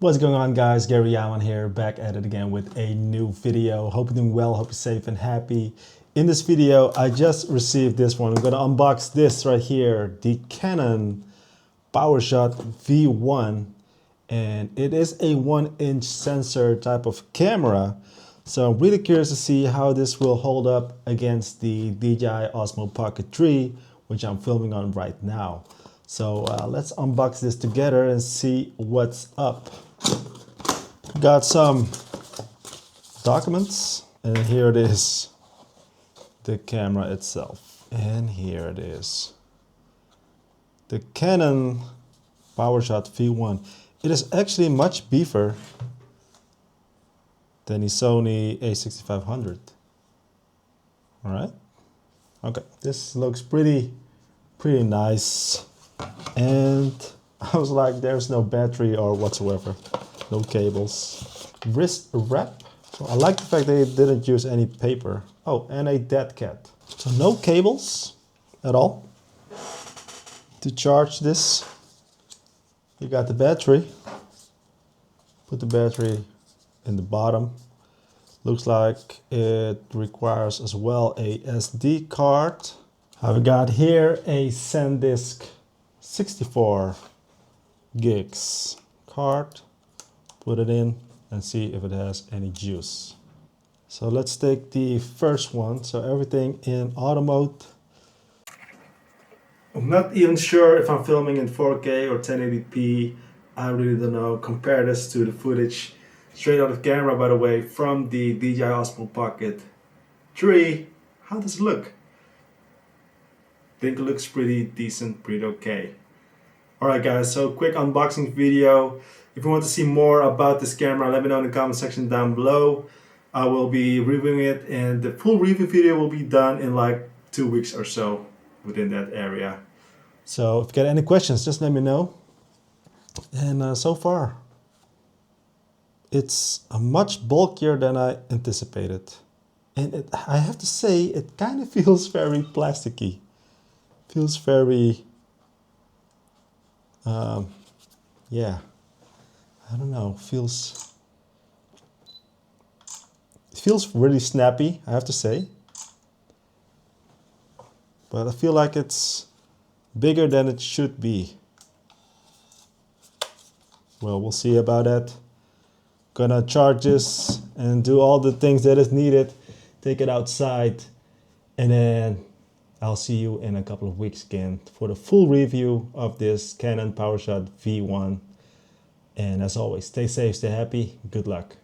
What's going on, guys? Gary Allen here, back at it again with a new video. Hope you're doing well, hope you're safe and happy. In this video, I just received this one. I'm gonna unbox this right here, the Canon PowerShot V1. And it is a 1-inch sensor type of camera. So I'm really curious to see how this will hold up against the DJI Osmo Pocket 3, which I'm filming on right now. So let's unbox this together and see what's up. Got some documents, and here it is, the camera itself. And here it is, the Canon PowerShot V1. It is actually much beefier than the Sony a6500. All right. Okay, this looks pretty nice. And I was like, there's no battery or whatsoever, no cables. Wrist wrap. So I like the fact they didn't use any paper. Oh, and a dead cat. So no cables at all to charge this. You got the battery. Put the battery in the bottom. Looks like it requires as well a SD card. I've got here a SanDisk 64 gigs card. Put it in and see if it has any juice. So let's take the first one. So everything in auto mode. I'm not even sure if I'm filming in 4K or 1080p. I really don't know. Compare this to the footage straight out of camera, by the way, from the DJI Osmo Pocket 3. How does it look? I think it looks pretty decent, pretty okay. Alright guys, so quick unboxing video. If you want to see more about this camera, let me know in the comment section down below. I will be reviewing it, and the full review video will be done in like 2 weeks or so within that area. So if you got any questions, just let me know. And so far, it's much bulkier than I anticipated. And I have to say, it kind of feels very plasticky. Feels very, yeah, I don't know, feels really snappy, I have to say. But I feel like it's bigger than it should be. Well, we'll see about that. Gonna charge this and do all the things that is needed. Take it outside, and then I'll see you in a couple of weeks again for the full review of this Canon PowerShot V1. And as always, stay safe, stay happy, good luck.